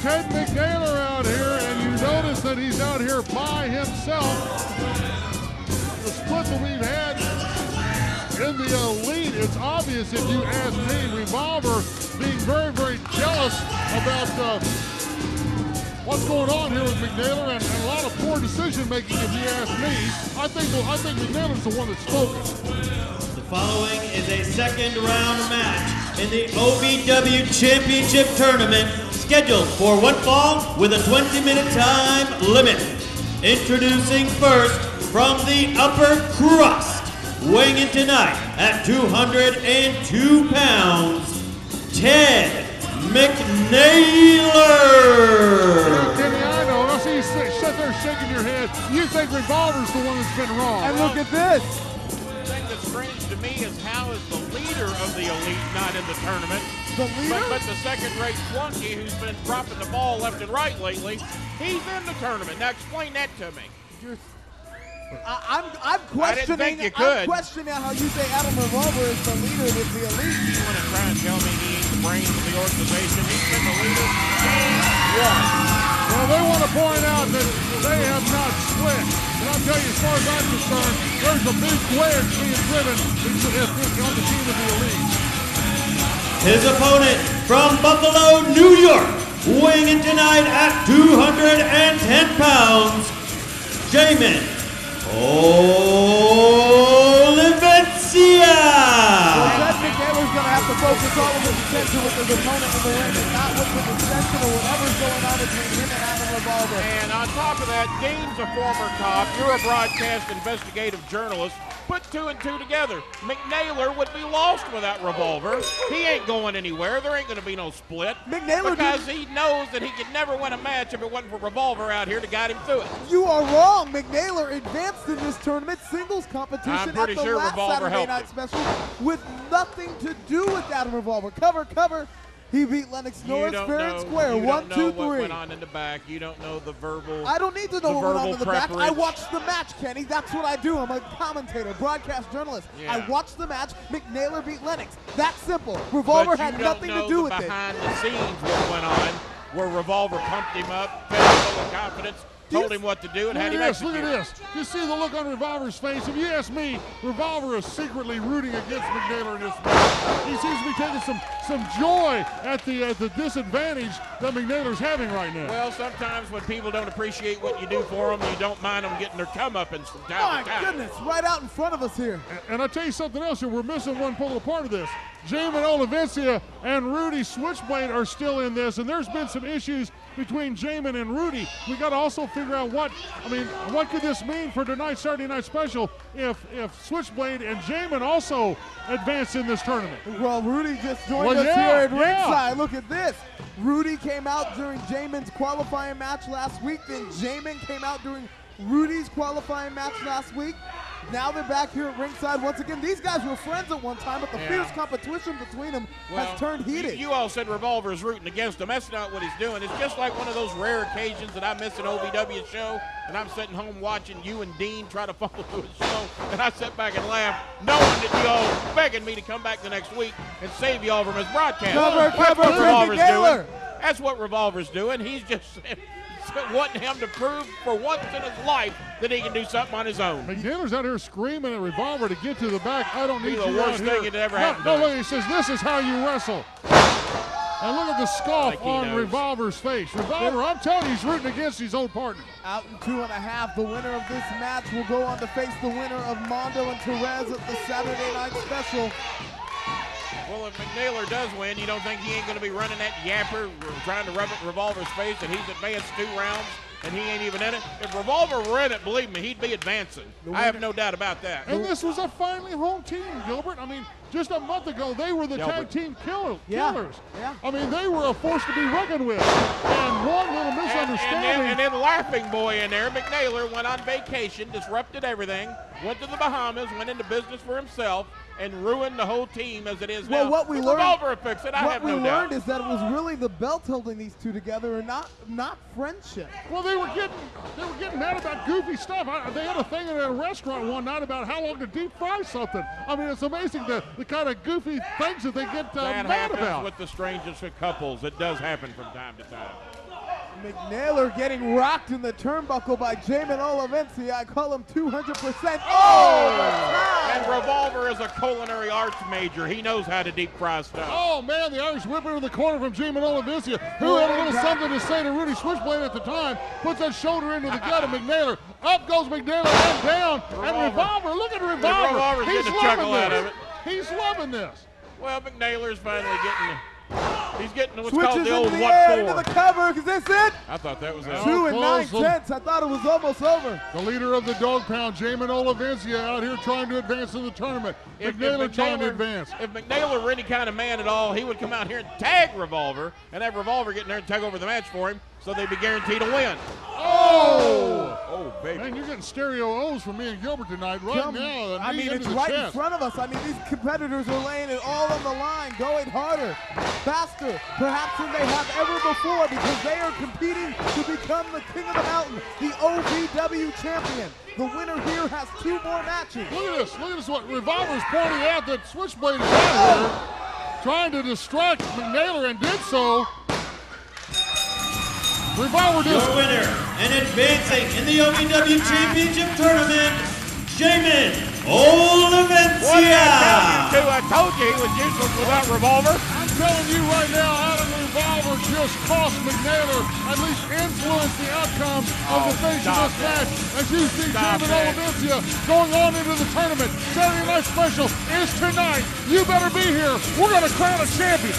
Ted McNaler out here, and you notice that he's out here by himself. The split that we've had in the Elite, it's obvious if you ask me. Revolver being very, very jealous about what's going on here with McNaler, and a lot of poor decision making if you ask me. I think McNaler's the one that's spoken. The following is a second round match in the OVW Championship Tournament, scheduled for one fall with a 20-minute time limit. Introducing first from the upper crust, weighing in tonight at 202 pounds, Ted McNaler. Yeah, Kenny, I know. I see you sit there shaking your head. You think Revolver's the one that's been wrong. And look at this. The thing that's strange to me is how is the leader of the Elite not in the tournament? The leader? But the second-rate flunky who's been dropping the ball left and right lately, he's in the tournament. Now explain that to me. I'm questioning. I didn't think you could. I'm questioning how you say Adam Revolver is the leader with the Elite. You want to try and tell me he ain't the brains of the organization? He's been the leader. Well, they want to point out that they have not split. And I'll tell you, as far as I'm concerned, there's a big wedge being driven on the team of the Elite. His opponent from Buffalo, New York, weighing in tonight at 210 pounds, Jamin Olivencia. Well, Ted McNaler's going to have to focus all of his attention with his opponent in the ring and not with the dissension or whatever's going on between him and Adam Revolver. And on top of that, Dean's a former cop. You're a broadcast investigative journalist. Put two and two together. McNaler would be lost without Revolver. He ain't going anywhere. There ain't going to be no split. McNaler because he knows that he could never win a match if it wasn't for Revolver out here to guide him through it. You are wrong. McNaler advanced in this tournament singles competition I'm pretty at the sure last Revolver Saturday helped night him. special with nothing to do with Adam Revolver. Cover. He beat Lennox Norris fair and square. You 1, don't 2, know 3. what went on in the back. You don't know the verbal. I don't need to know what went on in the back. I preference. watched the match, Kenny. That's what I do. I'm a commentator, broadcast journalist. Yeah. I watched the match. McNaler beat Lennox. That's simple. Revolver had nothing to do with it. Behind the scenes what went on, where Revolver pumped him up, fed him full of confidence, told him what to do, and had him execute. Look at this. You see the look on Revolver's face. If you ask me, Revolver is secretly rooting against McNaler in this match. He seems to be taking some joy at the disadvantage that McNaler's having right now. Well, sometimes when people don't appreciate what you do for them, you don't mind them getting their comeuppance from time to time. My goodness, right out in front of us here. And I'll tell you something else here. We're missing one pivotal part of this. Jamin Olivencia and Rudy Switchblade are still in this, and there's been some issues between Jamin and Rudy. We got to also figure out what could this mean for tonight's Saturday night special if Switchblade and Jamin also advance in this tournament. Well, Rudy just joined us here at ringside. Look at this. Rudy came out during Jamin's qualifying match last week. Then Jamin came out during Rudy's qualifying match last week. Now they're back here at ringside once again. These guys were friends at one time, but the fierce competition between them has turned heated. You all said Revolver is rooting against him. That's not what he's doing. It's just like one of those rare occasions that I miss an OVW show, and I'm sitting home watching you and Dean try to follow through his show, and I sit back and laugh, knowing that you all begging me to come back the next week and save you all from his broadcast. That's what Revolver's doing. He's just wanting him to prove for once in his life that he can do something on his own. McNaler's out here screaming at Revolver to get to the back. I don't need the worst thing that ever happened. No, look, he says, this is how you wrestle. And look at the scoff on Revolver's face. Revolver, I'm telling you, he's rooting against his own partner. Out in 2.5, the winner of this match will go on to face the winner of Mondo and Therese at the Saturday night special. Well, if McNaler does win, you don't think he ain't going to be running that yapper trying to rub it in Revolver's face that he's advanced 2 rounds and he ain't even in it? If Revolver were in it, believe me, he'd be advancing. I have no doubt about that. And this was a finally home team, Gilbert. I mean, just a month ago, they were the tag team killers. Yeah. I mean, they were a force to be reckoned with. And one little misunderstanding. And then Laughing Boy in there, McNaler went on vacation, disrupted everything, went to the Bahamas, went into business for himself, and ruined the whole team as it is now. Well, what we learned, Revolver fixed it, I have no doubt. What we learned is that it was really the belt holding these two together and not friendship. Well, they were getting mad about goofy stuff. They had a thing at a restaurant one night about how long to deep fry something. I mean, it's amazing the kind of goofy things that they get that mad about. With the strangest of couples. It does happen from time to time. McNaler getting rocked in the turnbuckle by Jamin Olivencia. I call him 200%. Oh! And Revolver is a culinary arts major. He knows how to deep fry stuff. Oh, man, the Irish whip in the corner from Jamin Olivencia, who had a little something to say to Rudy Switchblade at the time, puts that shoulder into the gut of McNaler. Up goes McNaler and down. And Revolver, look at Revolver. Revolver's getting a chuckle out of it. He's loving this. Well, McNaler's finally he's getting what's Switches called the old into the what air, for. into the cover. Is this it? I thought that was it. 2 and 9/10. I thought it was almost over. The leader of the dog pound, Jamin Olivencia, out here trying to advance in the tournament. McNaler trying to advance. If McNaler were any kind of man at all, he would come out here and tag Revolver, and have Revolver get in there and tag over the match for him, so they'd be guaranteed a win. Oh! Oh, baby. Man, you're getting stereo O's from me and Gilbert tonight now. I mean, it's right in front of us. I mean, these competitors are laying it all on the line, going harder, faster, perhaps than they have ever before, because they are competing to become the king of the mountain, the OVW champion. The winner here has 2 more matches. Look at this. What Revolver's pointing out that Switchblade is out here trying to distract McNaler and did so. Revolver Your winner and advancing in the OVW Championship Tournament, Jamin Olivencia. I told you he was useless without Revolver. I'm telling you right now, Adam Revolver just cost McNaler, at least influenced the outcome of the finish of this match. As you see Jamin Olivencia going on into the tournament. Saturday Night Special is tonight. You better be here. We're going to crown a champion.